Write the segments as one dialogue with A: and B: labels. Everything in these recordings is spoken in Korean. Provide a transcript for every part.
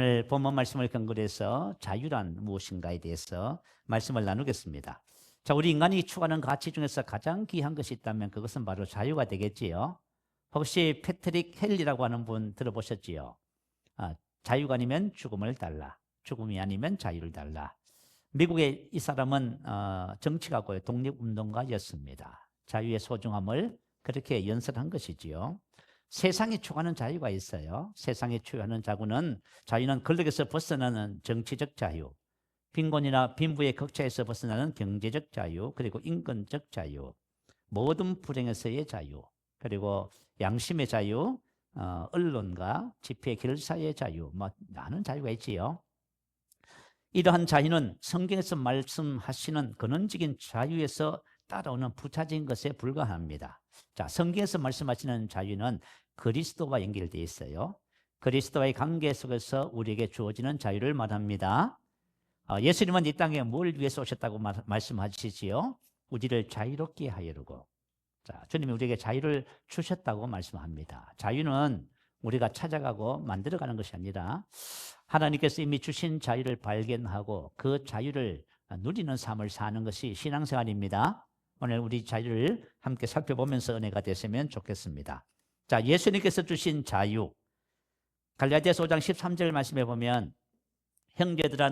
A: 오늘 본문 말씀을 근거로 해서 자유란 무엇인가에 대해서 말씀을 나누겠습니다. 자, 우리 인간이 추구하는 가치 중에서 가장 귀한 것이 있다면 그것은 바로 자유가 되겠지요. 혹시 패트릭 헬리라고 하는 분 들어보셨지요? 자유가 아니면 죽음을 달라. 죽음이 아니면 자유를 달라. 미국의 이 사람은 정치가고요, 독립운동가였습니다. 자유의 소중함을 그렇게 연설한 것이지요. 세상이 추구하는 자유가 있어요. 세상이 추구하는 자유는 권력에서 벗어나는 정치적 자유, 빈곤이나 빈부의 격차에서 벗어나는 경제적 자유, 그리고 인권적 자유, 모든 불행에서의 자유, 그리고 양심의 자유, 언론과 집회 결사의 자유, 많은 자유가 있지요. 이러한 자유는 성경에서 말씀하시는 근원적인 자유에서 따라오는 부차적인 것에 불과합니다. 자, 성경에서 말씀하시는 자유는 그리스도와 연결되어 있어요. 그리스도와의 관계 속에서 우리에게 주어지는 자유를 말합니다. 예수님은 이 땅에 뭘 위해서 오셨다고 말씀하시지요? 우리를 자유롭게 하려고. 자, 주님이 우리에게 자유를 주셨다고 말씀합니다. 자유는 우리가 찾아가고 만들어가는 것이 아니라 하나님께서 이미 주신 자유를 발견하고 그 자유를 누리는 삶을 사는 것이 신앙생활입니다. 오늘 우리 자유를 함께 살펴보면서 은혜가 됐으면 좋겠습니다. 자, 예수님께서 주신 자유, 갈라디아서 5장 13절 말씀해 보면 형제들아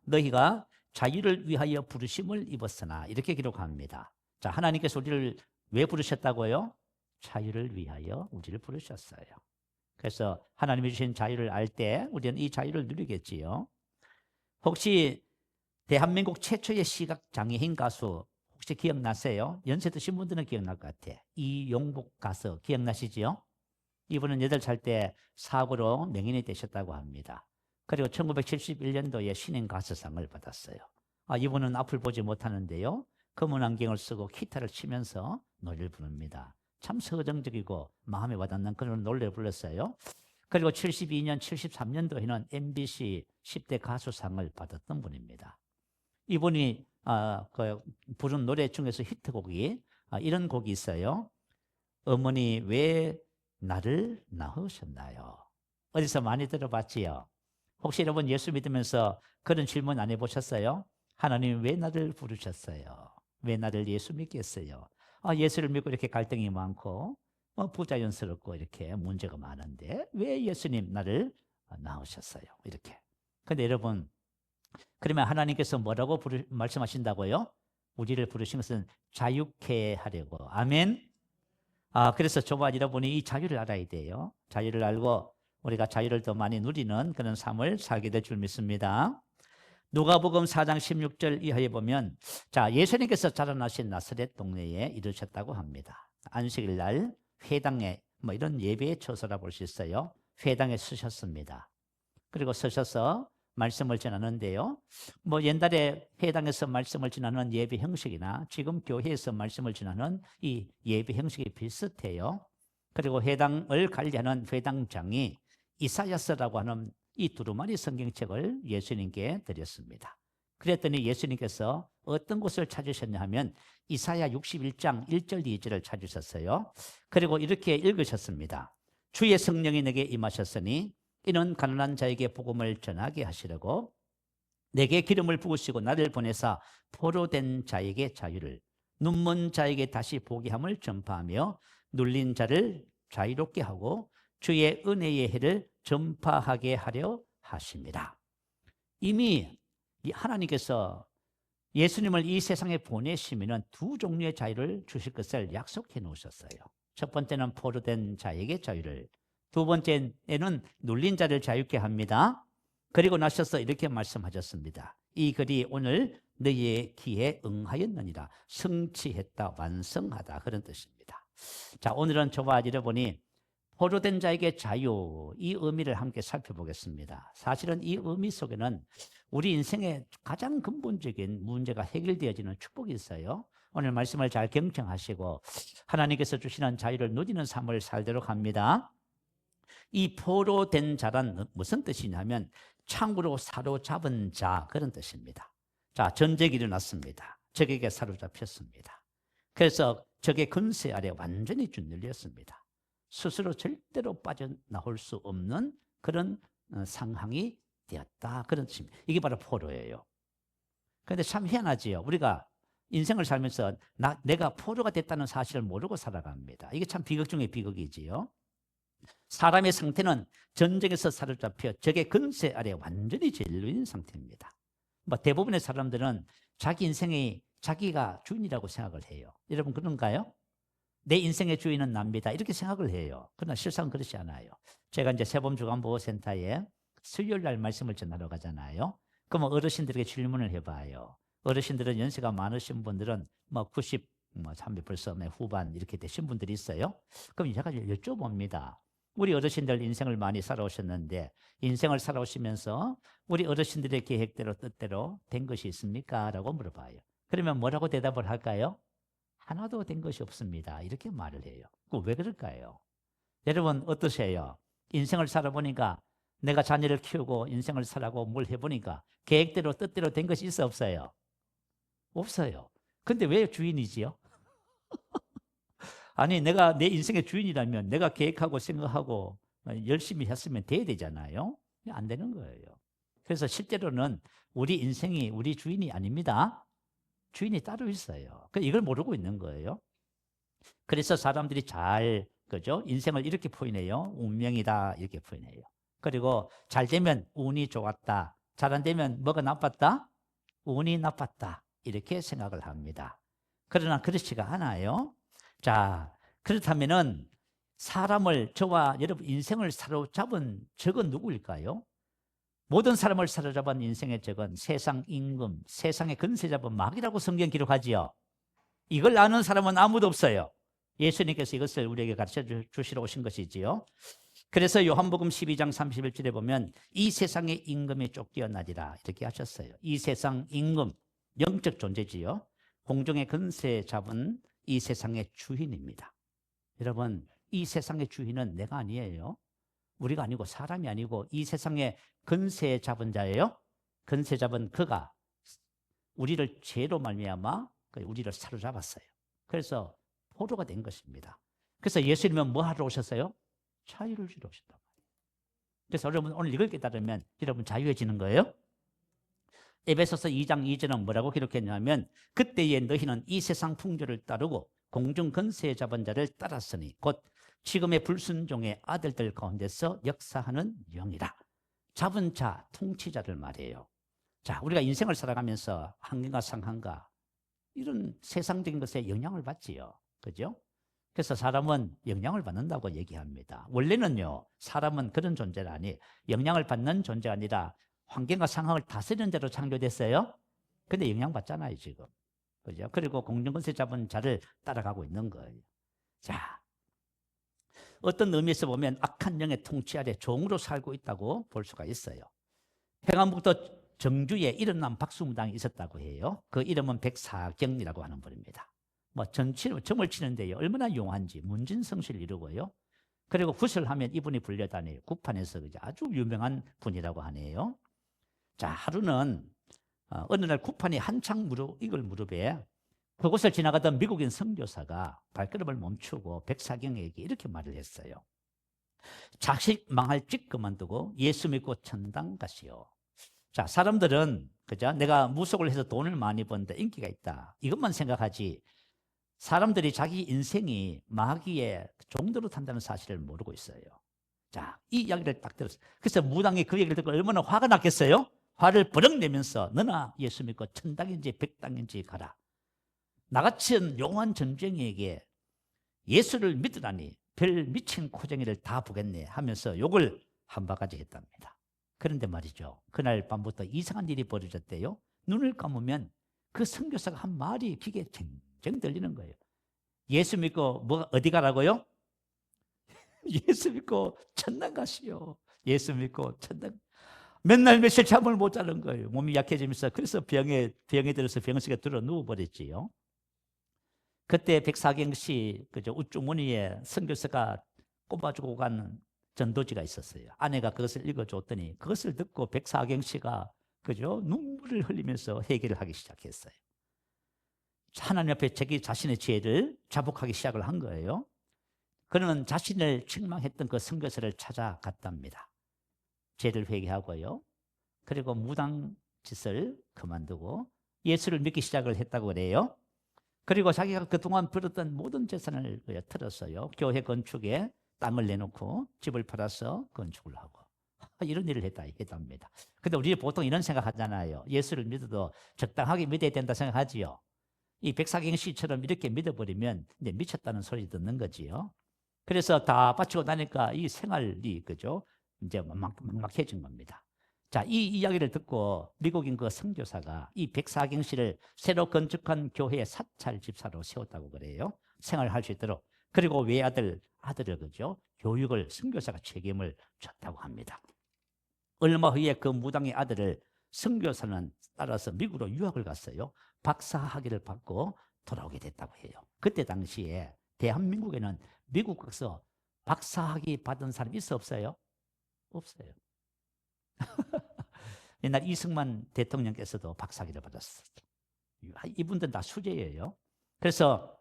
A: 너희가 자유를 위하여 부르심을 입었으나 이렇게 기록합니다. 자, 하나님께서 우리를 왜 부르셨다고요? 자유를 위하여 우리를 부르셨어요. 그래서 하나님이 주신 자유를 알 때 우리는 이 자유를 누리겠지요. 혹시 대한민국 최초의 시각장애인 가수 혹시 기억나세요? 연세 드신 분들은 기억날 것 같아. 이용복 가수 기억나시지요? 이분은 8살 때 사고로 맹인이 되셨다고 합니다. 그리고 1971년도에 신인 가수상을 받았어요. 이분은 앞을 보지 못하는데요, 검은 안경을 쓰고 기타를 치면서 노래를 부릅니다. 참 서정적이고 마음에 와닿는 그런 노래를 불렀어요. 그리고 72년, 73년도에는 MBC 10대 가수상을 받았던 분입니다. 이분이 부른 노래 중에서 히트곡이 이런 곡이 있어요. 어머니 왜 나를 낳으셨나요? 어디서 많이 들어봤지요? 혹시 여러분 예수 믿으면서 그런 질문 안 해보셨어요? 하나님 왜 나를 부르셨어요? 왜 나를 예수 믿겠어요? 예수를 믿고 이렇게 갈등이 많고 부자연스럽고 이렇게 문제가 많은데 왜 예수님 나를 낳으셨어요? 이렇게. 근데 여러분, 그러면 하나님께서 뭐라고 말씀하신다고요? 우리를 부르신 것은 자유케 하려고. 아멘. 그래서 저와 여러분이 이 자유를 알아야 돼요. 자유를 알고 우리가 자유를 더 많이 누리는 그런 삶을 살게 될 줄 믿습니다. 누가복음 4장 16절 이하에 보면, 자, 예수님께서 자라나신 나사렛 동네에 이르셨다고 합니다. 안식일 날 회당에 이런 예배의 처소라 볼 수 있어요. 회당에 서셨습니다. 그리고 서셔서 말씀을 전하는데요. 옛날에 회당에서 말씀을 전하는 예배 형식이나 지금 교회에서 말씀을 전하는 이 예배 형식이 비슷해요. 그리고 회당을 관리하는 회당장이 이사야서라고 하는 이 두루마리 성경책을 예수님께 드렸습니다. 그랬더니 예수님께서 어떤 곳을 찾으셨냐 하면 이사야 61장 1절 2절을 찾으셨어요. 그리고 이렇게 읽으셨습니다. 주의 성령이 내게 임하셨으니 이는 가난한 자에게 복음을 전하게 하시려고 내게 기름을 부으시고 나를 보내사 포로된 자에게 자유를, 눈먼 자에게 다시 보게 함을 전파하며 눌린 자를 자유롭게 하고 주의 은혜의 해를 전파하게 하려 하십니다. 이미 하나님께서 예수님을 이 세상에 보내시면 두 종류의 자유를 주실 것을 약속해 놓으셨어요. 첫 번째는 포로된 자에게 자유를, 두 번째는 눌린 자를 자유케 합니다. 그리고 나셔서 이렇게 말씀하셨습니다. 이 글이 오늘 너희의 귀에 응하였느니라. 성취했다, 완성하다, 그런 뜻입니다. 자, 오늘은 저와 여러분이 포로된 자에게 자유, 이 의미를 함께 살펴보겠습니다. 사실은 이 의미 속에는 우리 인생의 가장 근본적인 문제가 해결되어지는 축복이 있어요. 오늘 말씀을 잘 경청하시고 하나님께서 주시는 자유를 누리는 삶을 살도록 합니다. 이 포로된 자란 무슨 뜻이냐면 창으로 사로잡은 자, 그런 뜻입니다. 자, 전쟁이 일어났습니다. 적에게 사로잡혔습니다. 그래서 적의 근세 아래 완전히 짓눌렸습니다. 스스로 절대로 빠져나올 수 없는 그런 상황이 되었다. 그런 뜻입니다. 이게 바로 포로예요. 그런데 참 희한하지요. 우리가 인생을 살면서 내가 포로가 됐다는 사실을 모르고 살아갑니다. 이게 참 비극 중의 비극이지요. 사람의 상태는 전쟁에서 사로잡혀 적의 근세 아래 완전히 젤로인 상태입니다. 뭐 대부분의 사람들은 자기 인생이 자기가 주인이라고 생각을 해요. 여러분 그런가요? 내 인생의 주인은 납니다. 이렇게 생각을 해요. 그러나 실상은 그렇지 않아요. 제가 이제 세범주간보호센터에 수요일 날 말씀을 전하러 가잖아요. 그러면 어르신들에게 질문을 해봐요. 어르신들은 연세가 많으신 분들은 뭐 90, 벌써 후반 이렇게 되신 분들이 있어요. 그럼 제가 여쭤봅니다. 우리 어르신들 인생을 많이 살아오셨는데 인생을 살아오시면서 우리 어르신들의 계획대로 뜻대로 된 것이 있습니까? 라고 물어봐요. 그러면 뭐라고 대답을 할까요? 하나도 된 것이 없습니다. 이렇게 말을 해요. 왜 그럴까요? 여러분 어떠세요? 인생을 살아보니까 내가 자녀를 키우고 인생을 살아고 뭘 해보니까 계획대로 뜻대로 된 것이 있어 없어요? 없어요. 근데 왜 주인이지요? 아니 내가 내 인생의 주인이라면 내가 계획하고 생각하고 열심히 했으면 돼야 되잖아요. 안 되는 거예요. 그래서 실제로는 우리 인생이 우리 주인이 아닙니다. 주인이 따로 있어요. 이걸 모르고 있는 거예요. 그래서 사람들이 그죠? 인생을 이렇게 표현해요. 운명이다 이렇게 표현해요. 그리고 잘 되면 운이 좋았다. 잘 안 되면 뭐가 나빴다? 운이 나빴다. 이렇게 생각을 합니다. 그러나 그렇지가 않아요. 자, 그렇다면은 저와 여러분 인생을 사로잡은 적은 누구일까요? 모든 사람을 사로잡은 인생의 적은 세상 임금, 세상의 근세 잡은 마귀라고 성경 기록하지요. 이걸 아는 사람은 아무도 없어요. 예수님께서 이것을 우리에게 가르쳐 주시러 오신 것이지요. 그래서 요한복음 12장 31절에 보면 이 세상의 임금이 쫓겨나리라 이렇게 하셨어요. 이 세상 임금, 영적 존재지요. 공중의 근세 잡은 이 세상의 주인입니다. 여러분 이 세상의 주인은 내가 아니에요. 우리가 아니고 사람이 아니고 이 세상의 근세 잡은 자예요. 근세 잡은 그가 우리를 죄로 말미암아 우리를 사로잡았어요. 그래서 포로가 된 것입니다. 그래서 예수님은 뭐 하러 오셨어요? 자유를 주러 오셨단 말이에요. 그래서 여러분 오늘 이걸 깨달으면 여러분 자유해지는 거예요. 에베소서 2장 2절은 뭐라고 기록했냐면 그때에 너희는 이 세상 풍조를 따르고 공중 근세 잡은 자를 따랐으니 곧 지금의 불순종의 아들들 가운데서 역사하는 영이라. 잡은 자, 통치자를 말해요. 자, 우리가 인생을 살아가면서 환경과 상황과 이런 세상적인 것에 영향을 받지요. 그죠? 그래서 사람은 영향을 받는다고 얘기합니다. 원래는요, 사람은 그런 존재가 아니, 영향을 받는 존재가 아니라 환경과 상황을 다스리는 자로 창조됐어요. 근데 영향받잖아요, 지금. 그죠? 그리고 공중근세 잡은 자를 따라가고 있는 거예요. 자, 어떤 의미에서 보면 악한 영의 통치 아래 종으로 살고 있다고 볼 수가 있어요. 평안북도 정주에 일어난 박수무당이 있었다고 해요. 그 이름은 백사경이라고 하는 분입니다. 점을 치는데요. 얼마나 용한지 문진성시를 이루고요. 그리고 구슬하면 이분이 불려다녀요. 구판에서 아주 유명한 분이라고 하네요. 자, 하루는 어느 날 구판이 한창 이걸 무릎에 그곳을 지나가던 미국인 선교사가 발걸음을 멈추고 백사경에게 이렇게 말을 했어요. 자식 망할 집 그만두고 예수 믿고 천당 가시오. 자, 사람들은 그죠? 내가 무속을 해서 돈을 많이 버는데 인기가 있다. 이것만 생각하지 사람들이 자기 인생이 마귀의 종도로 탄다는 사실을 모르고 있어요. 자, 이 이야기를 딱 들었어요. 그래서 무당이 그 얘기를 듣고 얼마나 화가 났겠어요? 화를 버럭 내면서 너나 예수 믿고 천당인지 백당인지 가라. 나같이 용한 전쟁이에게 예수를 믿으라니 별 미친 코쟁이를 다 보겠네 하면서 욕을 한 바가지 했답니다. 그런데 말이죠. 그날 밤부터 이상한 일이 벌어졌대요. 눈을 감으면 그 선교사가 한 말이 귀에 쟁쟁 들리는 거예요. 예수 믿고 어디 가라고요? 예수 믿고 천당 가시오. 예수 믿고 천당. 맨날 며칠 잠을 못 자는 거예요. 몸이 약해지면서 그래서 병에 들어서 병실에 들어 누워버렸지요. 그때 백사경 씨 그죠 우쭈무니에 선교사가 꼽아주고 간 전도지가 있었어요. 아내가 그것을 읽어줬더니 그것을 듣고 백사경 씨가 그죠 눈물을 흘리면서 해결을 하기 시작했어요. 하나님 앞에 자기 자신의 죄를 자복하기 시작을 한 거예요. 그는 자신을 책망했던 그 선교사를 찾아갔답니다. 죄를 회개하고요. 그리고 무당 짓을 그만두고 예수를 믿기 시작을 했다고 그래요. 그리고 자기가 그동안 벌었던 모든 재산을 털었어요. 교회 건축에 땅을 내놓고 집을 팔아서 건축을 하고 이런 일을 했답니다. 근데 우리 보통 이런 생각하잖아요. 예수를 믿어도 적당하게 믿어야 된다 생각하지요. 이 백사경 씨처럼 이렇게 믿어버리면 이제 미쳤다는 소리 듣는 거지요. 그래서 다 바치고 나니까 이 생활이 그죠? 이제 막막해진 겁니다. 자, 이 이야기를 듣고 미국인 그 선교사가 이 백사경 씨를 새로 건축한 교회의 사찰 집사로 세웠다고 그래요. 생활할 수 있도록. 그리고 외아들을 그죠? 교육을 선교사가 책임을 졌다고 합니다. 얼마 후에 그 무당의 아들을 선교사는 따라서 미국으로 유학을 갔어요. 박사학위를 받고 돌아오게 됐다고 해요. 그때 당시에 대한민국에는 미국 가서 박사학위 받은 사람 있어 없어요? 없어요. 옛날 이승만 대통령께서도 박사학위를 받았어요. 이분들은 다 수재예요. 그래서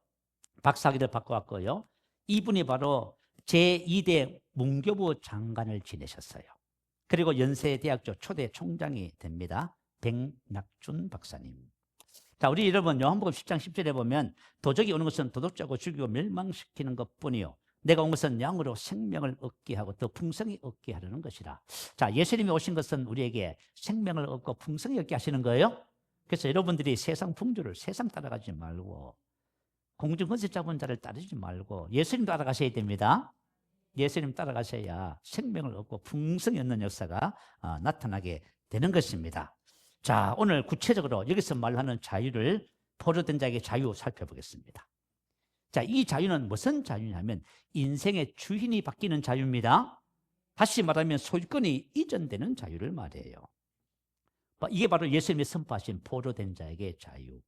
A: 박사학위를 받고 왔고요. 이분이 바로 제2대 문교부 장관을 지내셨어요. 그리고 연세대학교 초대 총장이 됩니다. 백낙준 박사님. 자, 우리 여러분 요한복음 10장 10절에 보면 도적이 오는 것은 도둑자고 죽이고 멸망시키는 것뿐이요 내가 온 것은 양으로 생명을 얻게 하고 더 풍성히 얻게 하려는 것이라. 자, 예수님이 오신 것은 우리에게 생명을 얻고 풍성히 얻게 하시는 거예요. 그래서 여러분들이 세상 풍조를 세상 따라가지 말고 공중권세 잡은 자를 따르지 말고 예수님 따라가셔야 됩니다. 예수님 따라가셔야 생명을 얻고 풍성히 얻는 역사가 나타나게 되는 것입니다. 자, 오늘 구체적으로 여기서 말하는 자유를 포로된 자에게 자유 살펴보겠습니다. 자, 이 자유는 무슨 자유냐면 인생의 주인이 바뀌는 자유입니다. 다시 말하면 소유권이 이전되는 자유를 말해요. 이게 바로 예수님이 선포하신 포로된 자에게 자유.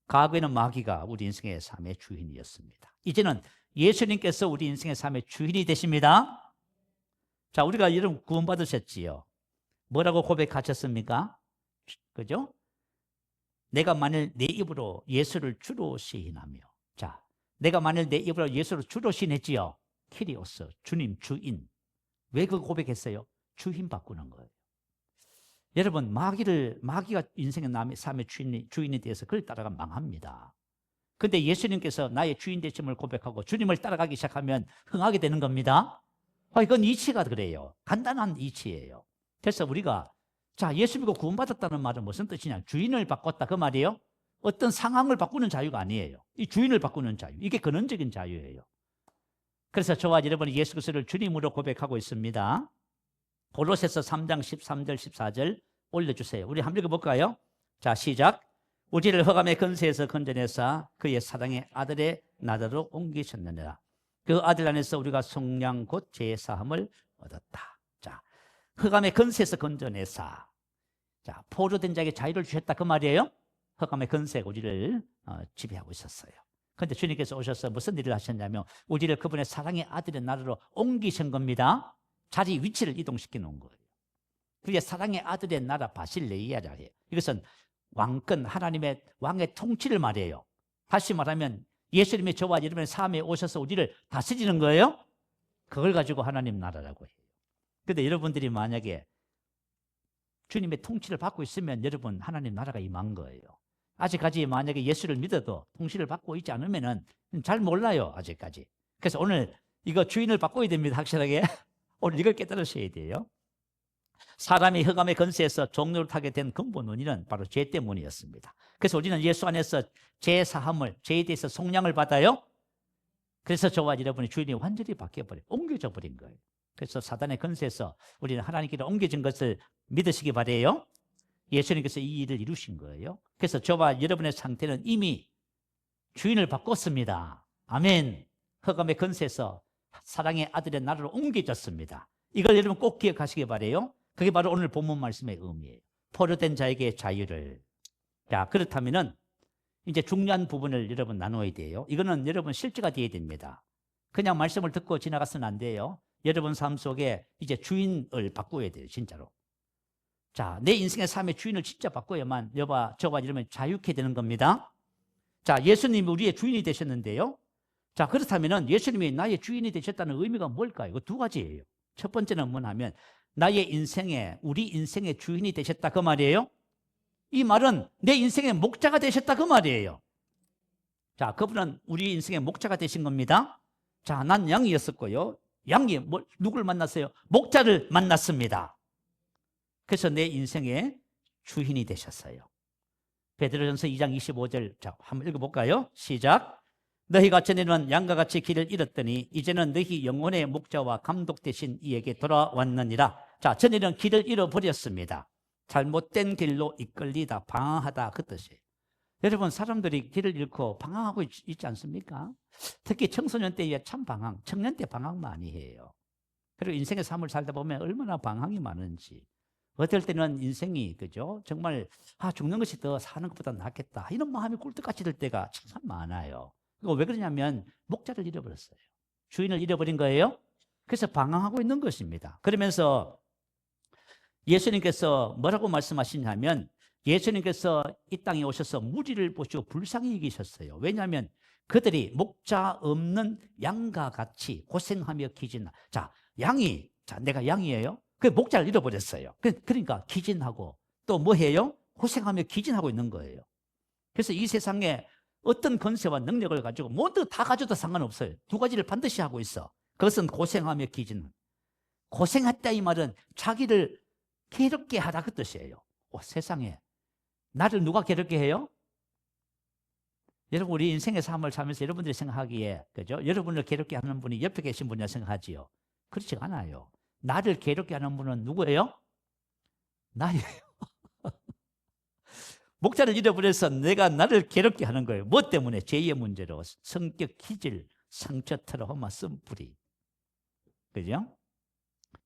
A: 과거에는 마귀가 우리 인생의 삶의 주인이었습니다. 이제는 예수님께서 우리 인생의 삶의 주인이 되십니다. 자, 우리가 여러분 구원받으셨지요. 뭐라고 고백하셨습니까? 그죠? 내가 만일 내 입으로 예수를 주로 시인하며, 자, 내가 만일 내 입으로 예수를 주로 시인했지요. 키리오스, 주님, 주인. 왜 그 고백했어요? 주인 바꾸는 거예요. 여러분, 마귀가 인생의 삶의 주인이 되어서 그를 따라가 망합니다. 근데 예수님께서 나의 주인 되심을 고백하고 주님을 따라가기 시작하면 흥하게 되는 겁니다. 이건 이치가 그래요. 간단한 이치예요. 그래서 우리가 자, 예수 믿고 구원받았다는 말은 무슨 뜻이냐? 주인을 바꿨다 그 말이에요. 어떤 상황을 바꾸는 자유가 아니에요. 이 주인을 바꾸는 자유. 이게 근원적인 자유예요. 그래서 저와 여러분이 예수 그리스도를 주님으로 고백하고 있습니다. 골로새서 3장 13절 14절 올려주세요. 우리 한번 읽어볼까요? 자, 시작. 우리를 흑암의 근세에서 건져내사 그의 사랑의 아들의 나라로 옮기셨느니라. 그 아들 안에서 우리가 속량 곧 제사함을 얻었다. 자, 흑암의 근세에서 건져내사. 자, 포로된 자에게 자유를 주셨다 그 말이에요. 흑암의 근세가 우리를 지배하고 있었어요. 그런데 주님께서 오셔서 무슨 일을 하셨냐면 우리를 그분의 사랑의 아들의 나라로 옮기신 겁니다. 자리 위치를 이동시켜 놓은 거예요. 그게 사랑의 아들의 나라 바실레이아라 해요. 이것은 왕권, 하나님의 왕의 통치를 말해요. 다시 말하면 예수님이 저와 여러분의 삶에 오셔서 우리를 다스리는 거예요. 그걸 가지고 하나님 나라라고 해요. 그런데 여러분들이 만약에 주님의 통치를 받고 있으면 여러분 하나님 나라가 임한 거예요. 아직까지 만약에 예수를 믿어도 통치를 받고 있지 않으면 잘 몰라요. 아직까지. 그래서 오늘 이거 주인을 바꿔야 됩니다. 확실하게. 오늘 이걸 깨달으셔야 돼요. 사람이 흑암의 건세에서 종로를 타게 된 근본 원인은 바로 죄 때문이었습니다. 그래서 우리는 예수 안에서 죄 사함을, 죄에 대해서 속량을 받아요. 그래서 저와 여러분의 주인이 완전히 바뀌어버려 옮겨져 버린 거예요. 그래서 사단의 건세에서 우리는 하나님께로 옮겨진 것을 믿으시기 바래요. 예수님께서 이 일을 이루신 거예요. 그래서 저와 여러분의 상태는 이미 주인을 바꿨습니다. 아멘. 흑암의 건세에서 사랑의 아들의 나라로 옮겨졌습니다. 이걸 여러분 꼭 기억하시기 바래요. 그게 바로 오늘 본문 말씀의 의미예요. 포로된 자에게 자유를. 자, 그렇다면은 이제 중요한 부분을 여러분 나눠야 돼요. 이거는 여러분 실제가 되어야 됩니다. 그냥 말씀을 듣고 지나가서는 안 돼요. 여러분 삶 속에 이제 주인을 바꿔야 돼요. 진짜로. 자, 내 인생의 삶의 주인을 진짜 바꿔야만 저와 이러면 자유케 되는 겁니다. 자, 예수님이 우리의 주인이 되셨는데요. 자, 그렇다면은 예수님이 나의 주인이 되셨다는 의미가 뭘까요? 이거 두 가지예요. 첫 번째는 뭐냐면 나의 인생에, 우리 인생의 주인이 되셨다 그 말이에요. 이 말은 내 인생의 목자가 되셨다 그 말이에요. 자, 그분은 우리 인생의 목자가 되신 겁니다. 자, 난 양이었었고요. 양이 누굴 만났어요? 목자를 만났습니다. 그래서 내 인생의 주인이 되셨어요. 베드로전서 2장 25절, 자, 한번 읽어볼까요? 시작. 너희가 전에는 양과 같이 길을 잃었더니 이제는 너희 영혼의 목자와 감독 되신 이에게 돌아왔느니라. 자, 전에는 길을 잃어버렸습니다. 잘못된 길로 이끌리다, 방황하다 그 뜻이에요. 여러분, 사람들이 길을 잃고 방황하고 있지 않습니까? 특히 청소년 때에 참 방황, 청년 때 방황 많이 해요. 그리고 인생의 삶을 살다 보면 얼마나 방황이 많은지. 어떨 때는 인생이, 그죠? 정말, 죽는 것이 더 사는 것보다 낫겠다. 이런 마음이 꿀떡같이 들 때가 참 많아요. 이거 왜 그러냐면, 목자를 잃어버렸어요. 주인을 잃어버린 거예요. 그래서 방황하고 있는 것입니다. 그러면서 예수님께서 뭐라고 말씀하시냐면, 예수님께서 이 땅에 오셔서 무리를 보시고 불쌍히 여기셨어요. 왜냐하면 그들이 목자 없는 양과 같이 고생하며 기진하. 자, 내가 양이에요. 그 목자를 잃어버렸어요. 그러니까 기진하고 또 뭐 해요? 고생하며 기진하고 있는 거예요. 그래서 이 세상에 어떤 권세와 능력을 가지고 모두 다 가져도 상관없어요. 두 가지를 반드시 하고 있어. 그것은 고생하며 기진. 고생했다 이 말은 자기를 괴롭게 하다 그 뜻이에요. 세상에 나를 누가 괴롭게 해요? 여러분, 우리 인생의 삶을 살면서 여러분들이 생각하기에, 그죠? 여러분을 괴롭게 하는 분이 옆에 계신 분이라 생각하지요. 그렇지 않아요. 나를 괴롭게 하는 분은 누구예요? 나예요. 목자를 잃어버려서 내가 나를 괴롭게 하는 거예요. 뭐 때문에? 죄의 문제로, 성격 기질, 상처, 트라우마, 쓴뿌리. 그죠?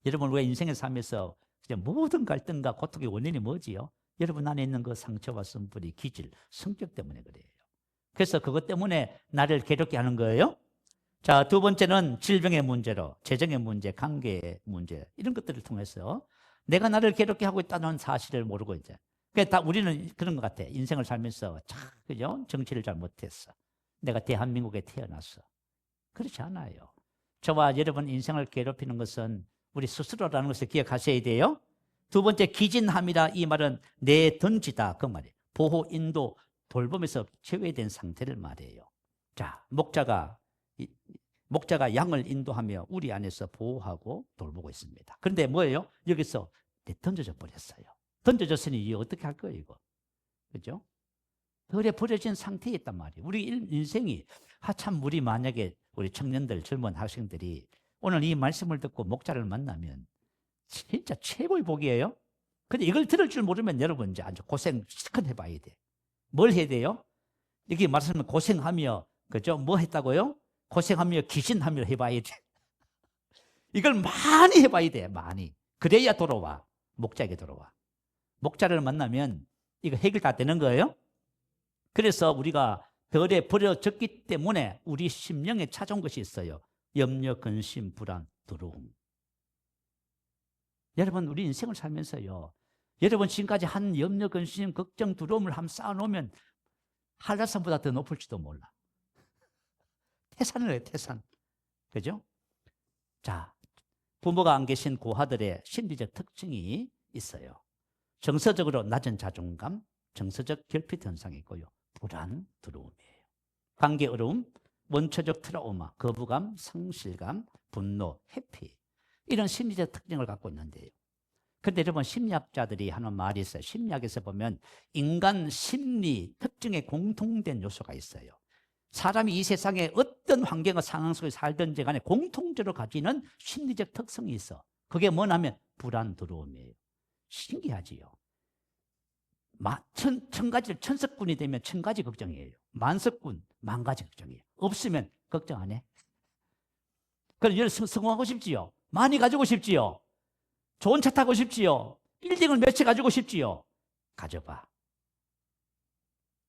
A: 여러분, 우리가 인생의 삶에서 모든 갈등과 고통의 원인이 뭐지요? 여러분 안에 있는 그 상처와 쓴뿌리, 기질, 성격 때문에 그래요. 그래서 그것 때문에 나를 괴롭게 하는 거예요. 자, 두 번째는 질병의 문제로, 재정의 문제, 관계의 문제, 이런 것들을 통해서 내가 나를 괴롭게 하고 있다는 사실을 모르고 이제. 그러니까 우리는 그런 것 같아. 인생을 살면서 그죠? 정치를 잘 못했어. 내가 대한민국에 태어났어. 그렇지 않아요. 저와 여러분 인생을 괴롭히는 것은 우리 스스로라는 것을 기억하셔야 돼요. 두 번째, 기진함이라 이 말은 내던지다 그 말이에요. 보호, 인도, 돌봄에서 제외된 상태를 말해요. 자, 목자가 양을 인도하며 우리 안에서 보호하고 돌보고 있습니다. 그런데 뭐예요? 여기서 던져져 버렸어요. 던져졌으니 이제 어떻게 할 거예요, 이거? 그죠? 덜에 버려진 상태에 있단 말이에요. 우리 인생이, 참, 우리 만약에 우리 청년들, 젊은 학생들이 오늘 이 말씀을 듣고 목자를 만나면 진짜 최고의 복이에요. 근데 이걸 들을 줄 모르면 여러분 이제 아주 고생 실컷 해봐야 돼. 뭘 해야 돼요? 이게 말씀은 고생하며, 그죠? 뭐 했다고요? 고생하며 기진하며 해봐야 돼. 이걸 많이 해봐야 돼, 많이. 그래야 돌아와. 목자에게 돌아와. 목자를 만나면 이거 해결 다 되는 거예요. 그래서 우리가 덜에 버려졌기 때문에 우리 심령에 찾아온 것이 있어요. 염려, 근심, 불안, 두려움. 여러분, 우리 인생을 살면서요, 여러분 지금까지 한 염려, 근심, 걱정, 두려움을 한번 쌓아놓으면 한라산보다 더 높을지도 몰라. 태산을 해요, 태산. 그죠? 자, 부모가 안 계신 고아들의 심리적 특징이 있어요. 정서적으로 낮은 자존감, 정서적 결핍 현상이 있고요. 불안, 두려움이에요. 관계 어려움, 원초적 트라우마, 거부감, 상실감, 분노, 회피. 이런 심리적 특징을 갖고 있는데요. 그런데 여러분, 심리학자들이 하는 말이 있어요. 심리학에서 보면 인간 심리 특징에 공통된 요소가 있어요. 사람이 이 세상에 어떤 환경과 상황 속에 살든지 간에 공통적으로 가지는 심리적 특성이 있어. 그게 뭐냐면 불안, 두려움이에요. 신기하지요. 천석군이 되면 1000가지 걱정이에요. 만석군, 10,000가지 걱정이에요. 없으면 걱정 안 해. 그럼 여러분 성공하고 싶지요? 많이 가지고 싶지요? 좋은 차 타고 싶지요? 빌딩을 몇 채 가지고 싶지요? 가져봐.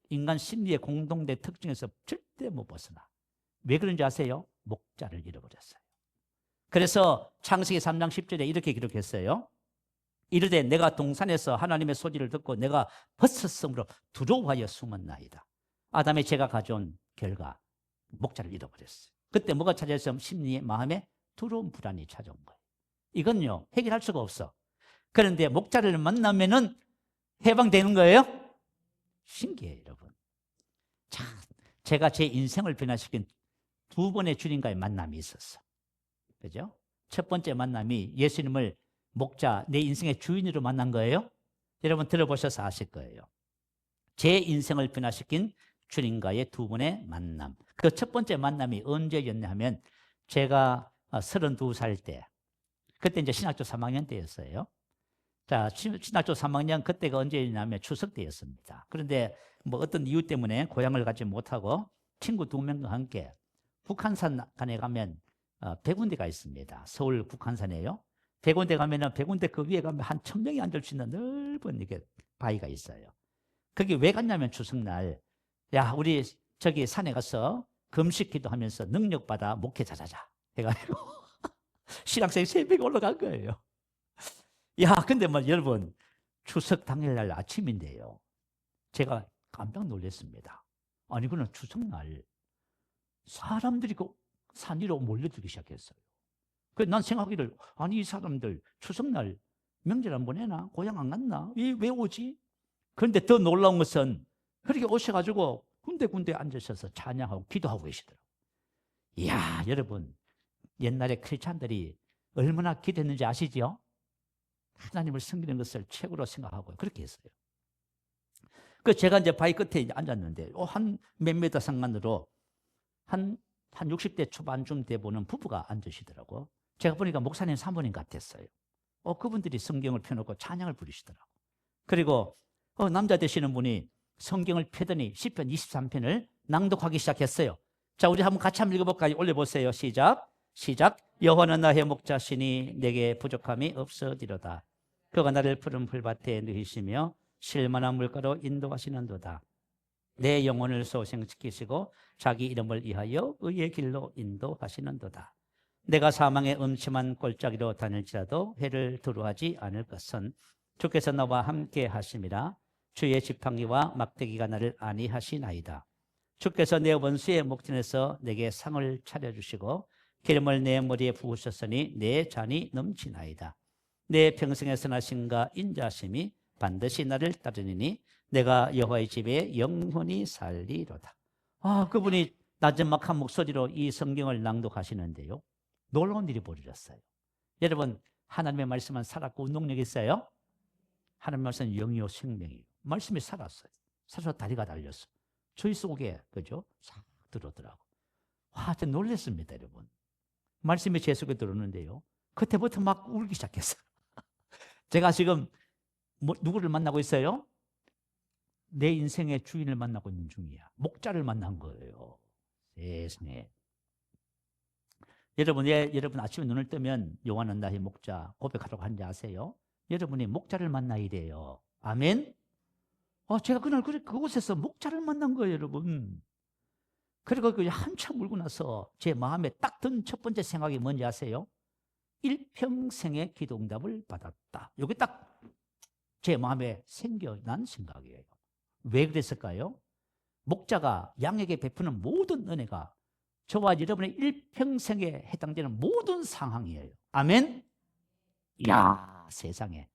A: 인간 심리의 공동된 특징에서 절대 못 벗어나. 왜 그런지 아세요? 목자를 잃어버렸어요. 그래서 창세기 3장 10절에 이렇게 기록했어요. 이르되 내가 동산에서 하나님의 소리를 듣고 내가 벗었으므로 두려워하여 숨었나이다. 아담의 죄가 가져온 결과 목자를 잃어버렸어요. 그때 뭐가 찾아왔어요? 심리의 마음에 두려움, 불안이 찾아온 거예요. 이건요, 해결할 수가 없어. 그런데 목자를 만나면은 해방되는 거예요? 신기해요, 여러분. 자, 제가 제 인생을 변화시킨 두 번의 주님과의 만남이 있었어. 그죠? 첫 번째 만남이 예수님을 목자, 내 인생의 주인으로 만난 거예요. 여러분 들어보셔서 아실 거예요. 제 인생을 변화시킨 주님과의 두 번의 만남. 그 첫 번째 만남이 언제였냐 하면 제가 32살 때, 그때 이제 신학교 3학년 때였어요. 자, 신학교 3학년 그때가 언제였냐면 추석 때였습니다. 그런데 뭐 어떤 이유 때문에 고향을 가지 못하고 친구 2명과 함께 북한산간에 가면 100군데가 있습니다. 서울 북한산에요. 100군데 가면은 100군데 그 위에 가면 한 1000명이 앉을 수 있는 넓은 이게 바위가 있어요. 거기 왜 갔냐면 추석날, 야, 우리 저기 산에 가서 금식 기도하면서 능력받아 목회 잘하자 해가지고 신학생 300이 올라간 거예요. 야, 근데 뭐 여러분, 추석 당일날 아침인데요, 제가 깜짝 놀랐습니다. 아니, 그는 추석날 사람들이 그 산 위로 몰려들기 시작했어요. 그래서 난 생각하기를, 아니, 이 사람들 추석날 명절 안 보내나? 고향 안 갔나? 왜 오지? 그런데 더 놀라운 것은 그렇게 오셔가지고 군데군데 앉으셔서 찬양하고 기도하고 계시더라고요. 이야, 여러분, 옛날에 크리스찬들이 얼마나 기도했는지 아시죠? 하나님을 섬기는 것을 최고로 생각하고 그렇게 했어요. 그 제가 이제 바위 끝에 앉았는데 한 몇 미터 상간으로 한 60대 초반쯤 돼 보는 부부가 앉으시더라고. 제가 보니까 목사님 사모님 같았어요. 그분들이 성경을 펴놓고 찬양을 부르시더라고. 그리고 남자 되시는 분이 성경을 펴더니 시편 23편을 낭독하기 시작했어요. 자, 우리 한번 같이 한번 읽어볼까요? 올려보세요. 시작. 여호와는 나의 목자시니 내게 부족함이 없어지로다. 그가 나를 푸른 풀밭에 누이시며 쉴만한 물가로 인도하시는도다. 내 영혼을 소생시키시고 자기 이름을 위하여 의의 길로 인도하시는도다. 내가 사망의 음침한 골짜기로 다닐지라도 해를 두려워하지 않을 것은 주께서 나와 함께 하심이라. 주의 지팡이와 막대기가 나를 안위하시나이다. 주께서 내 원수의 목전에서 내게 상을 차려주시고 기름을 내 머리에 부으셨으니 내 잔이 넘치나이다. 내 평생의 선하심과 인자심이 반드시 나를 따르니니 내가 여호와의 집에 영원히 살리로다. 그분이 나지막한 목소리로 이 성경을 낭독하시는데요, 놀라운 일이 벌어졌어요. 여러분, 하나님의 말씀은 살았고 운동력이 있어요. 하나님의 말씀은 영이요 생명이에요. 말씀이 살았어요. 살아서 다리가 달렸어. 저희 속에, 그죠? 싹 들어오더라고. 진짜 놀랐습니다, 여러분. 말씀이 제 속에 들어오는데요, 그때부터 막 울기 시작했어요. 제가 지금 누구를 만나고 있어요? 내 인생의 주인을 만나고 있는 중이야. 목자를 만난 거예요. 세상에. 여러분 아침에 눈을 뜨면 여호와는 나의 목자 고백하라고 하는지 아세요? 여러분이 목자를 만나야 돼요. 아멘? 제가 그날 그곳에서 목자를 만난 거예요, 여러분. 그리고 한참 울고 나서 제 마음에 딱 든 첫 번째 생각이 뭔지 아세요? 일평생의 기도 응답을 받았다. 이게 딱 제 마음에 생겨난 생각이에요. 왜 그랬을까요? 목자가 양에게 베푸는 모든 은혜가 저와 여러분의 일평생에 해당되는 모든 상황이에요. 아멘? 이야, 세상에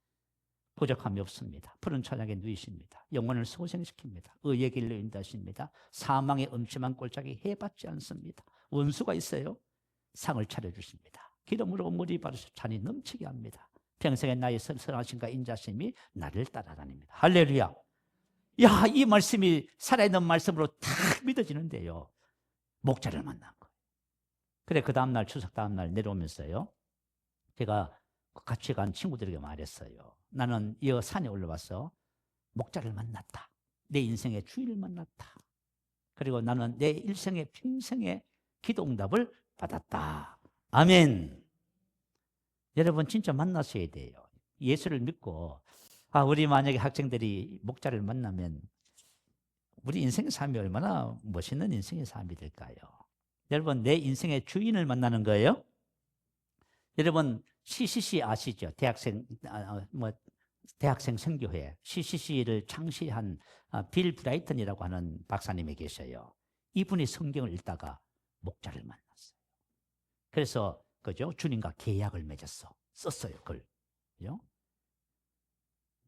A: 부족함이 없습니다. 푸른 천약에 누이십니다. 영혼을 소생시킵니다. 의의 길로 인도하십니다. 사망의 음침한 꼴짝이 해받지 않습니다. 원수가 있어요, 상을 차려주십니다. 기름으로 머리 바르셔 잔이 넘치게 합니다. 평생의 나의 선하심과 인자심이 나를 따라다닙니다. 할렐루야. 야, 이 말씀이 살아있는 말씀으로 탁 믿어지는데요, 목자를 만난 거예요. 그래, 그 다음날, 추석 다음날 내려오면서요, 제가 같이 간 친구들에게 말했어요. 나는 이 산에 올라와서 목자를 만났다. 내 인생의 주인을 만났다. 그리고 나는 내 일생의 평생의 기도 응답을 받았다. 아멘. 여러분 진짜 만나셔야 돼요. 예수를 믿고, 우리 만약에 학생들이 목자를 만나면 우리 인생의 삶이 얼마나 멋있는 인생의 삶이 될까요? 여러분, 내 인생의 주인을 만나는 거예요. 여러분 CCC 아시죠? 대학생 선교회 CCC를 창시한 빌 브라이튼이라고 하는 박사님이 계셔요. 이분이 성경을 읽다가 목자를 만났어요. 그래서 그죠? 주님과 계약을 맺었어. 썼어요. 그걸. 그죠?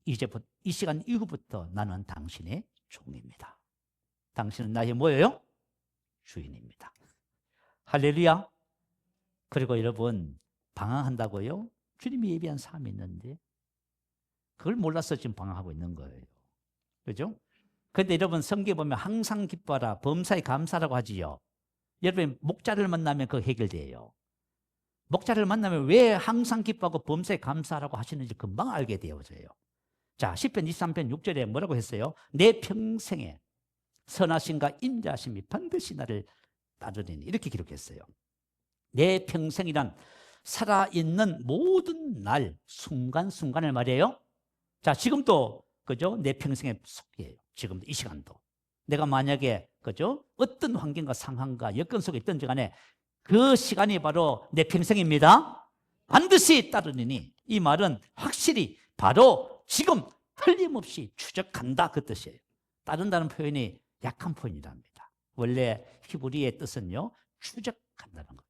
A: 이제부터 이 시간 이후부터 나는 당신의 종입니다. 당신은 나의 뭐예요? 주인입니다. 할렐루야. 그리고 여러분 방황한다고요? 주님이 예비한 삶이 있는데 그걸 몰라서 지금 방황하고 있는 거예요. 그죠? 그런데 여러분 성경에 보면 항상 기뻐하라 범사에 감사라고 하지요. 여러분 목자를 만나면 그거 해결돼요. 목자를 만나면 왜 항상 기뻐하고 범사에 감사라고 하시는지 금방 알게 되어져요. 자, 시편 23편 6절에 뭐라고 했어요? 내 평생에 선하심과 인자하심이 반드시 나를 따르리니 이렇게 기록했어요. 내 평생이란 살아있는 모든 날 순간순간을 말이에요. 자, 지금도 그죠? 내 평생의 속이에요. 지금도 이 시간도 내가 만약에 그죠? 어떤 환경과 상황과 여건 속에 있든지 간에 그 시간이 바로 내 평생입니다. 반드시 따르리니 이 말은 확실히 바로 지금 틀림없이 추적한다 그 뜻이에요. 따른다는 표현이 약한 표현이랍니다. 원래 히브리의 뜻은요 추적한다는 거예요.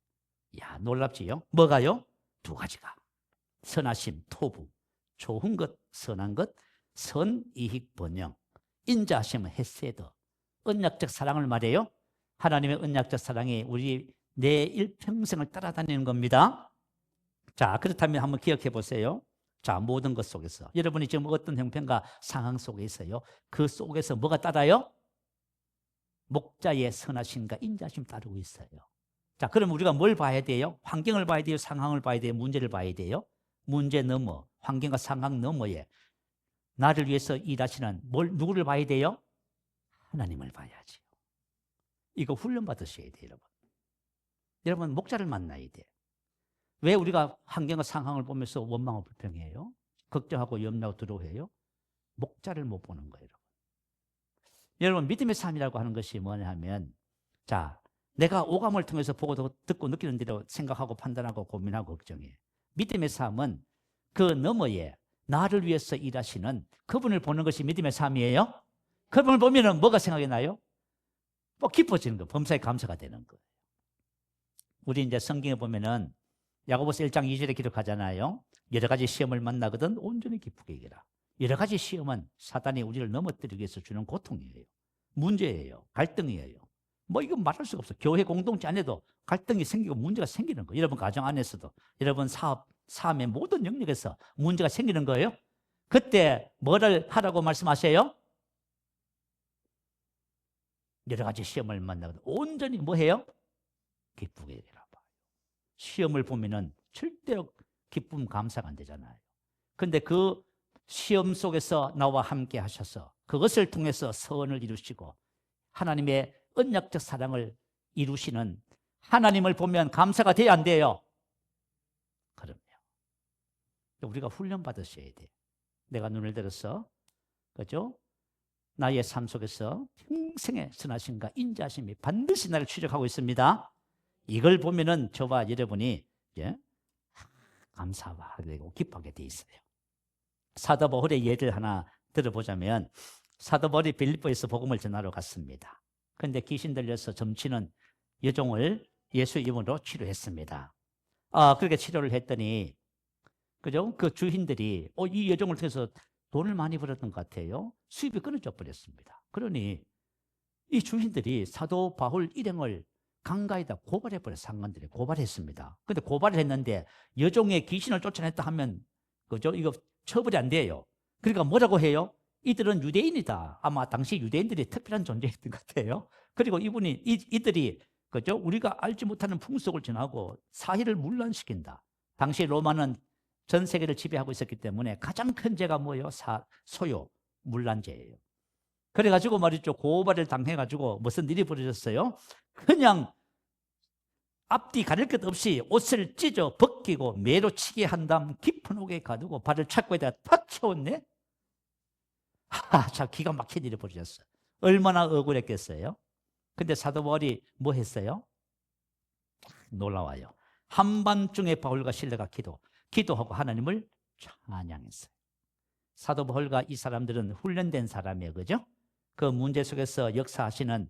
A: 야, 놀랍지요? 뭐가요? 두 가지가 선하심, 토부, 좋은 것, 선한 것, 선이익 번영, 인자하심은 헤세드, 언약적 사랑을 말해요. 하나님의 언약적 사랑이 우리 내 일평생을 따라다니는 겁니다. 자, 그렇다면 한번 기억해 보세요. 자, 모든 것 속에서 여러분이 지금 어떤 형편과 상황 속에 있어요. 그 속에서 뭐가 따라요? 목자의 선하심과 인자심 따르고 있어요. 자, 그럼 우리가 뭘 봐야 돼요? 환경을 봐야 돼요? 상황을 봐야 돼요? 문제를 봐야 돼요? 문제 넘어, 환경과 상황 너머에 나를 위해서 일하시는 누구를 봐야 돼요? 하나님을 봐야지. 이거 훈련 받으셔야 돼요, 여러분. 여러분 목자를 만나야 돼요. 왜 우리가 환경과 상황을 보면서 원망하고 불평해요? 걱정하고 염려하고 두려워해요? 목자를 못 보는 거예요, 여러분. 여러분 믿음의 삶이라고 하는 것이 뭐냐 하면 자, 내가 오감을 통해서 보고 듣고 느끼는 대로 생각하고 판단하고 고민하고 걱정해. 믿음의 삶은 그 너머에 나를 위해서 일하시는 그분을 보는 것이 믿음의 삶이에요. 그분을 보면 뭐가 생각이 나요? 뭐 기뻐지는 거, 범사에 감사가 되는 거예요. 우리 이제 성경에 보면은 야고보서 1장 2절에 기록하잖아요. 여러 가지 시험을 만나거든 온전히 기쁘게 이기라. 여러 가지 시험은 사단이 우리를 넘어뜨리기 위해서 주는 고통이에요. 문제예요. 갈등이에요. 뭐 이건 말할 수가 없어. 교회 공동체 안에도 갈등이 생기고 문제가 생기는 거예요. 여러분 가정 안에서도 여러분 삶의 모든 영역에서 문제가 생기는 거예요. 그때 뭐를 하라고 말씀하세요? 여러 가지 시험을 만나거든 온전히 뭐 해요? 기쁘게 이기라. 시험을 보면은 절대로 기쁨 감사가 안 되잖아요. 그런데 그 시험 속에서 나와 함께 하셔서 그것을 통해서 선을 이루시고 하나님의 언약적 사랑을 이루시는 하나님을 보면 감사가 돼야 안 돼요? 그럼요. 우리가 훈련 받으셔야 돼요. 내가 눈을 들어서 그죠? 나의 삶 속에서 평생의 선하심과 인자심이 반드시 나를 추적하고 있습니다. 이걸 보면은 저와 여러분이 감사하게 되고 기뻐하게 돼 있어요. 사도 바울의 예를 하나 들어보자면 사도 바울이 빌립보에서 복음을 전하러 갔습니다. 그런데 귀신 들려서 점치는 여종을 예수 이름으로 치료했습니다. 그렇게 치료를 했더니 그죠? 그 주인들이 이 여종을 통해서 돈을 많이 벌었던 것 같아요. 수입이 끊어져 버렸습니다. 그러니 이 주인들이 사도 바울 일행을 강가에다 고발해버려 상관들이 고발했습니다. 근데 고발을 했는데 여종의 귀신을 쫓아냈다 하면 그죠? 이거 처벌이 안 돼요. 그러니까 뭐라고 해요? 이들은 유대인이다. 아마 당시 유대인들이 특별한 존재였던 것 같아요. 그리고 이들이 그죠? 우리가 알지 못하는 풍속을 전하고 사회를 문란시킨다. 당시 로마는 전 세계를 지배하고 있었기 때문에 가장 큰 죄가 뭐예요? 소요, 문란죄예요. 그래가지고 말이죠. 고발을 당해가지고 무슨 일이 벌어졌어요? 그냥 앞뒤 가릴 것 없이 옷을 찢어 벗기고 매로 치게 한 다음 깊은 옥에 가두고 발을 착고에다 탁 채웠네. 참 기가 막힌 일이 벌어졌어요. 얼마나 억울했겠어요. 근데 사도 바울이 뭐 했어요? 놀라워요. 한밤중에 바울과 실라가 기도하고 하나님을 찬양했어요. 사도 바울과 이 사람들은 훈련된 사람이에요. 그죠? 그 문제 속에서 역사하시는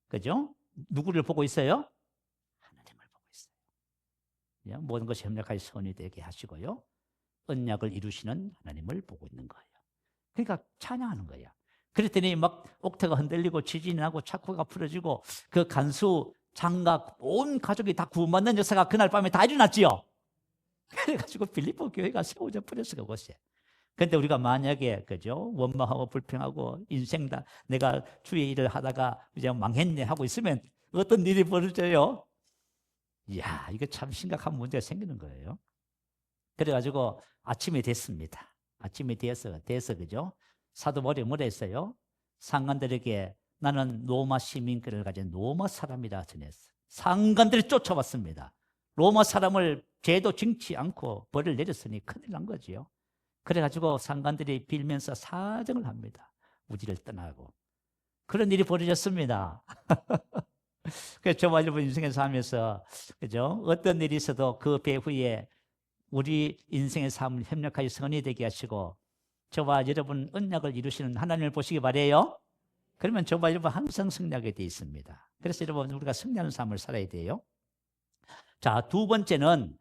A: 그죠? 누구를 보고 있어요? 하나님을 보고 있어요. 모든 것이 협력하여 선이 되게 하시고요. 언약을 이루시는 하나님을 보고 있는 거예요. 그러니까 찬양하는 거야. 그랬더니 막 옥토가 흔들리고 지진이 나고 차코가 풀어지고 그 간수 장각 온 가족이 다 구원받는 역사가 그날 밤에 다 일어났지요. 그래가지고 필리포 교회가 세워져 버렸어요. 그곳에. 근데 우리가 만약에 그죠 원망하고 불평하고 인생 다 내가 주의 일을 하다가 이제 망했네 하고 있으면 어떤 일이 벌어져요? 이야, 이거 참 심각한 문제가 생기는 거예요. 그래가지고 아침이 됐습니다. 아침이 돼서 그죠? 사도 바울이 뭐라 했어요? 상관들에게 나는 로마 시민권을 가진 로마 사람이라 전했어. 상관들이 쫓아왔습니다. 로마 사람을 죄도 징치 않고 벌을 내렸으니 큰일 난 거지요. 그래가지고 상관들이 빌면서 사정을 합니다. 우리를 떠나고. 그런 일이 벌어졌습니다. 그래서 저와 여러분 인생에 살면서 그죠? 어떤 일이 있어도 그 배후에 우리 인생의 삶을 협력하여 선이 되게 하시고 저와 여러분 언약을 이루시는 하나님을 보시기 바래요. 그러면 저와 여러분 항상 승리하게 되어 있습니다. 그래서 여러분 우리가 승리하는 삶을 살아야 돼요. 자, 두 번째는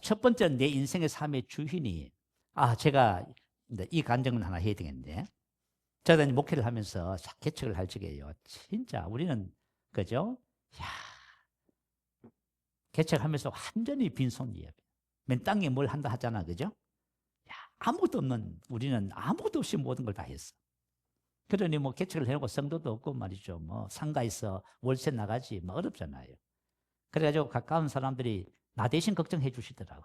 A: 첫 번째는 내 인생의 삶의 주인이 제가 이 간증을 하나 해야 되겠는데 제가 목회를 하면서 개척을 할 적에요. 진짜 우리는 그죠? 개척하면서 완전히 빈손이에요. 맨 땅에 뭘 한다 하잖아, 그죠? 아무것도 없는 우리는 아무것도 없이 모든 걸 다 했어. 그러니 뭐 개척을 해놓고 성도도 없고 말이죠. 뭐 상가에서 월세 나가지 뭐 어렵잖아요. 그래가지고 가까운 사람들이 나 대신 걱정해 주시더라고.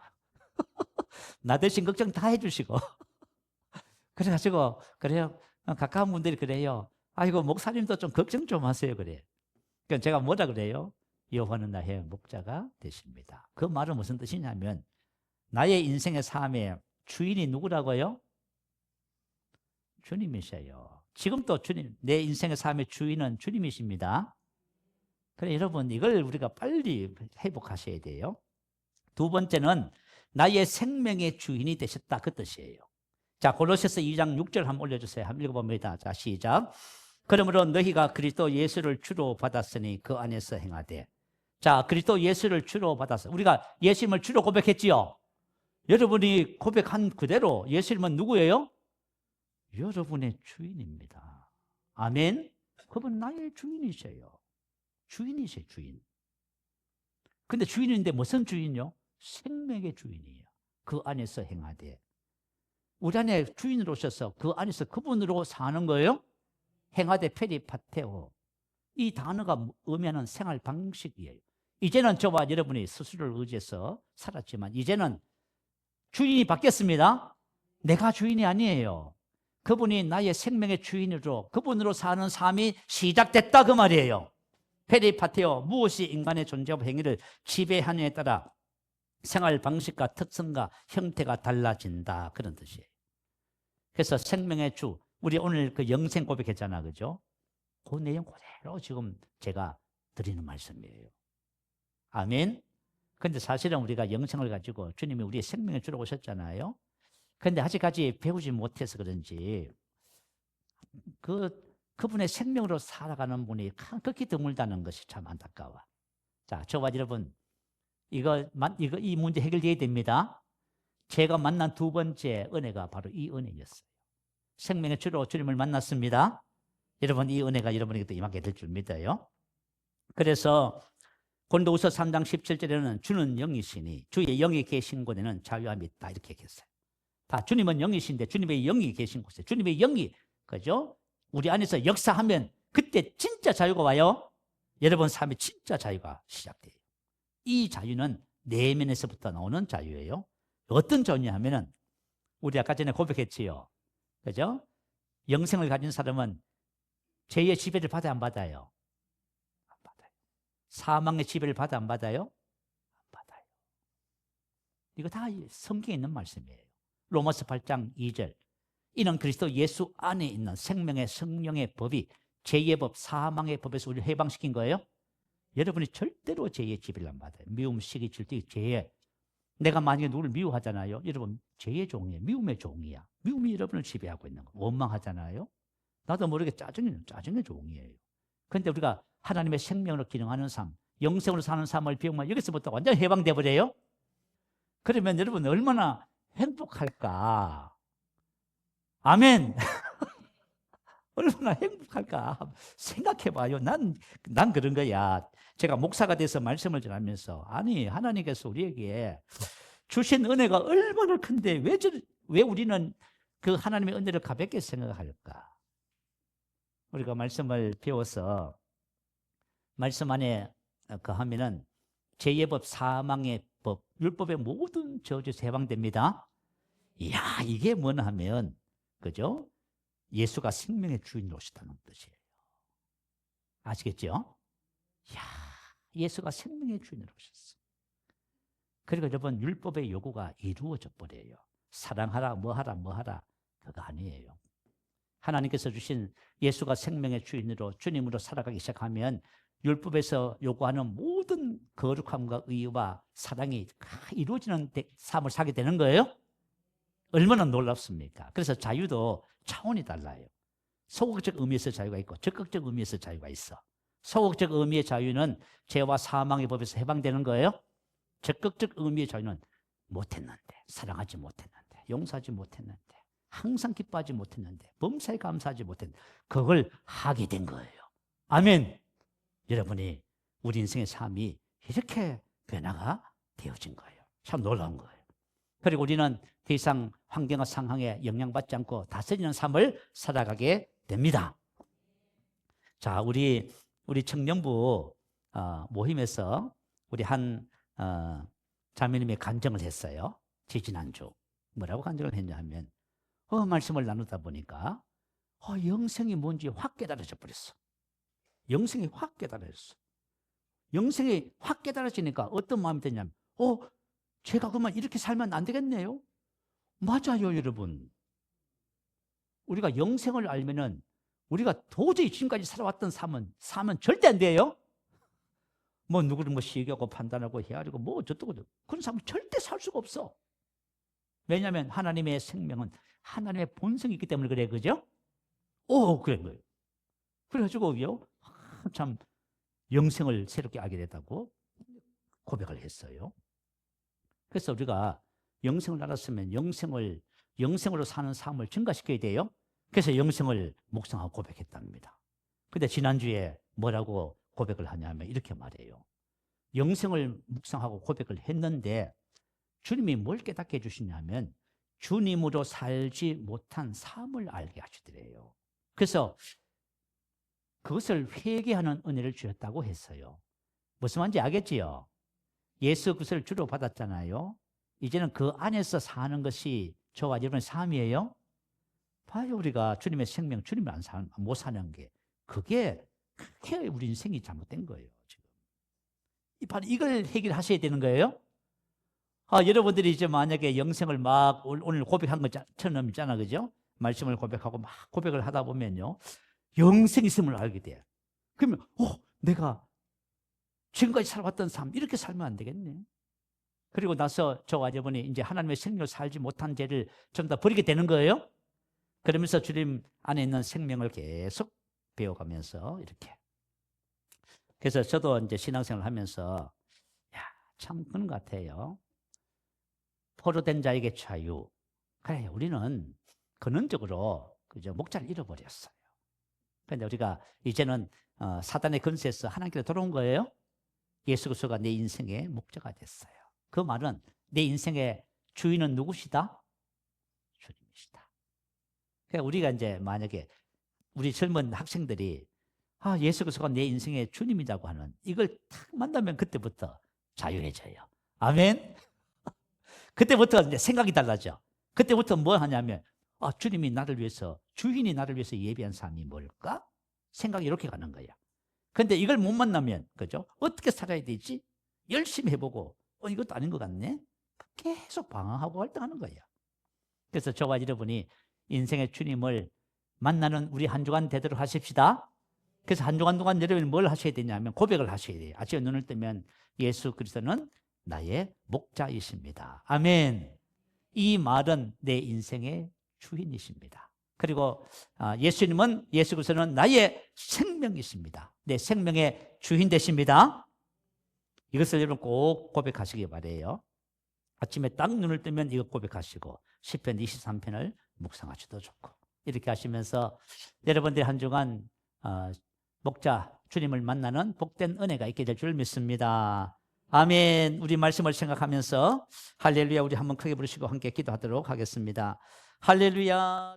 A: 나 대신 걱정 다 해주시고. 그래가지고 그래요. 가까운 분들이 그래요. 아이고 목사님도 좀 걱정 좀 하세요 그래. 그러니까 제가 뭐라 그래요? 여호와는 나의 목자가 되십니다. 그 말은 무슨 뜻이냐면 나의 인생의 삶의 주인이 누구라고요? 주님이셔요. 지금도 주님, 내 인생의 삶의 주인은 주님이십니다. 그래 여러분 이걸 우리가 빨리 회복하셔야 돼요. 두 번째는 나의 생명의 주인이 되셨다 그 뜻이에요. 자, 골로새서 2장 6절 한번 올려주세요. 한번 읽어봅니다. 자, 시작. 그러므로 너희가 그리스도 예수를 주로 받았으니 그 안에서 행하되. 자, 그리스도 예수를 주로 받았어. 우리가 예수님을 주로 고백했지요. 여러분이 고백한 그대로 예수님은 누구예요? 여러분의 주인입니다. 아멘. 그분 나의 주인이세요. 주인이세요, 주인. 근데 주인인데 무슨 주인이요? 생명의 주인이에요. 그 안에서 행하되. 우리 안에 주인으로 오셔서 그 안에서 그분으로 사는 거예요. 행하되 페리파테오. 이 단어가 의미하는 생활 방식이에요. 이제는 저와 여러분이 스스로를 의지해서 살았지만 이제는 주인이 바뀌었습니다. 내가 주인이 아니에요. 그분이 나의 생명의 주인으로 그분으로 사는 삶이 시작됐다 그 말이에요. 페리파테오, 무엇이 인간의 존재와 행위를 지배하느냐에 따라 생활 방식과 특성과 형태가 달라진다 그런 뜻이에요. 그래서 생명의 주, 우리 오늘 그 영생 고백했잖아, 그죠? 그 내용 그대로 지금 제가 드리는 말씀이에요. 아멘. 근데 사실은 우리가 영생을 가지고 주님이 우리의 생명의 주로 오셨잖아요. 근데 아직까지 배우지 못해서 그런지 그분의 생명으로 살아가는 분이 극히 드물다는 것이 참 안타까워. 자, 저와 여러분 이 문제 해결돼야 됩니다. 제가 만난 두 번째 은혜가 바로 이 은혜였어요. 생명의 주로 주님을 만났습니다. 여러분 이 은혜가 여러분에게도 임하게 될 줄 믿어요. 그래서 고린도후서 3장 17절에는 주는 영이시니 주의 영이 계신 곳에는 자유함이 있다 이렇게 얘기했어요. 다 주님은 영이신데 주님의 영이 계신 곳에 주님의 영이 그죠? 우리 안에서 역사하면 그때 진짜 자유가 와요. 여러분 삶에 진짜 자유가 시작돼요. 이 자유는 내면에서부터 나오는 자유예요. 어떤 자유냐 하면은 우리 아까 전에 고백했지요. 그죠? 영생을 가진 사람은 죄의 지배를 받아 안 받아요? 안 받아요. 사망의 지배를 받아 안 받아요? 안 받아요. 이거 다 성경에 있는 말씀이에요. 로마서 8장 2절. 이는 그리스도 예수 안에 있는 생명의 성령의 법이 죄의 법, 사망의 법에서 우리를 해방시킨 거예요. 여러분이 절대로 죄의 지배를 안 받아요. 미움, 시기, 질투, 죄의. 내가 만약에 누구를 미워하잖아요. 여러분 죄의 종이에요. 미움의 종이야. 미움이 여러분을 지배하고 있는 거예요. 원망하잖아요. 나도 모르게 짜증의 종이에요. 그런데 우리가 하나님의 생명으로 기능하는 삶, 영생으로 사는 삶을 배우면 여기서부터 완전히 해방돼 버려요. 그러면 여러분 얼마나 행복할까? 아멘. 얼마나 행복할까? 생각해 봐요. 난 그런 거야. 제가 목사가 돼서 말씀을 전하면서, 아니, 하나님께서 우리에게 주신 은혜가 얼마나 큰데 왜 우리는 그 하나님의 은혜를 가볍게 생각할까? 우리가 말씀을 배워서 말씀 안에 거하면은 제2의 법, 사망의 법, 율법의 모든 저주에서 해방됩니다. 이야, 이게 뭐냐 하면, 그죠? 예수가 생명의 주인이시다는 뜻이에요. 아시겠죠? 이야, 예수가 생명의 주인으로 오셨어. 그리고 여러분, 율법의 요구가 이루어져 버려요. 사랑하라, 뭐 하라, 그거 아니에요. 하나님께서 주신 예수가 생명의 주님으로 살아가기 시작하면 율법에서 요구하는 모든 거룩함과 의와 사랑이 다 이루어지는 삶을 살게 되는 거예요. 얼마나 놀랍습니까? 그래서 자유도 차원이 달라요. 소극적 의미에서 자유가 있고 적극적 의미에서 자유가 있어. 소극적 의미의 자유는 죄와 사망의 법에서 해방되는 거예요. 적극적 의미의 자유는 못했는데, 사랑하지 못했는데, 용서하지 못했는데, 항상 기뻐하지 못했는데, 범사에 감사하지 못했는데, 그걸 하게 된 거예요. 아멘. 여러분이 우리 인생의 삶이 이렇게 변화가 되어진 거예요. 참 놀라운 거예요. 그리고 우리는 더 이상 환경과 상황에 영향받지 않고 다스리는 삶을 살아가게 됩니다. 자, 우리 청년부 모임에서 우리 한 자매님이 간증을 했어요. 지지난주. 뭐라고 간증을 했냐면 말씀을 나누다 보니까 영생이 뭔지 확 깨달아져 버렸어. 영생이 확 깨달아졌어. 영생이 확 깨달아지니까 어떤 마음이 드냐면 제가 그만 이렇게 살면 안 되겠네요. 맞아요, 여러분. 우리가 영생을 알면은 우리가 도저히 지금까지 살아왔던 삶은 절대 안 돼요. 뭐 누구를 시기하고 판단하고 헤아리고 뭐 어쩌고 그런 삶은 절대 살 수가 없어. 왜냐하면 하나님의 생명은 하나님의 본성이 있기 때문에 그래, 그죠? 그래 거예요. 그래가지고요, 참 영생을 새롭게 알게 됐다고 고백을 했어요. 그래서 우리가 영생을 알았으면 영생으로 사는 삶을 증가시켜야 돼요. 그래서 영생을 묵상하고 고백했답니다. 근데 지난주에 뭐라고 고백을 하냐면 이렇게 말해요. 영생을 묵상하고 고백을 했는데 주님이 뭘 깨닫게 해주시냐면 주님으로 살지 못한 삶을 알게 하시더래요. 그래서 그것을 회개하는 은혜를 주셨다고 했어요. 무슨 말인지 알겠지요? 예수 그리스도를 주로 받았잖아요. 이제는 그 안에서 사는 것이 저와 여러분의 삶이에요. 봐요, 우리가 주님의 생명, 주님을 못 사는 게 그게 우리 인생이 잘못된 거예요. 지금 바로 이걸 해결하셔야 되는 거예요. 여러분들이 이제 만약에 영생을 막 오늘 고백한 것처럼 있잖아, 그죠? 말씀을 고백하고 막 고백을 하다 보면요, 영생이 있음을 알게 돼요. 그러면 내가 지금까지 살아왔던 삶 이렇게 살면 안 되겠네. 그리고 나서 저와 여러분이 이제 하나님의 생명을 살지 못한 죄를 좀 더 버리게 되는 거예요. 그러면서 주님 안에 있는 생명을 계속 배워가면서 이렇게. 그래서 저도 이제 신앙생활을 하면서 참 그런 것 같아요. 포로된 자에게 자유. 그래, 우리는 근원적으로 그저 목자를 잃어버렸어요. 그런데 우리가 이제는 사단의 권세에서 하나님께로 돌아온 거예요. 예수 그리스도가 내 인생의 목자가 됐어요. 그 말은 내 인생의 주인은 누구시다? 주님이시다. 그러니까 우리가 이제 만약에 우리 젊은 학생들이 예수 그리스도가 내 인생의 주님이라고 하는 이걸 딱 만나면 그때부터 자유해져요. 아멘. 그때부터 이제 생각이 달라져. 그때부터 뭐 하냐면 주님이 나를 위해서, 주인이 나를 위해서 예비한 삶이 뭘까? 생각이 이렇게 가는 거야. 근데 이걸 못 만나면, 그죠? 어떻게 살아야 되지? 열심히 해보고, 이것도 아닌 것 같네? 계속 방황하고 활동하는 거야. 그래서 저와 여러분이 인생의 주님을 만나는 우리 한 주간 되도록 하십시다. 그래서 한 주간 동안 여러분이 뭘 하셔야 되냐면 고백을 하셔야 돼요. 아침에 눈을 뜨면 예수 그리스도는 나의 목자이십니다. 아멘. 이 말은 내 인생의 주인이십니다. 그리고 예수님은, 예수 그리스도는 나의 생명이십니다. 내 생명의 주인 되십니다. 이것을 여러분 꼭 고백하시기 바라요. 아침에 딱 눈을 뜨면 이거 고백하시고 시편 23편을 묵상하셔도 좋고 이렇게 하시면서 여러분들의 한 주간 목자 주님을 만나는 복된 은혜가 있게 될 줄 믿습니다. 아멘. 우리 말씀을 생각하면서 할렐루야 우리 한번 크게 부르시고 함께 기도하도록 하겠습니다. 할렐루야.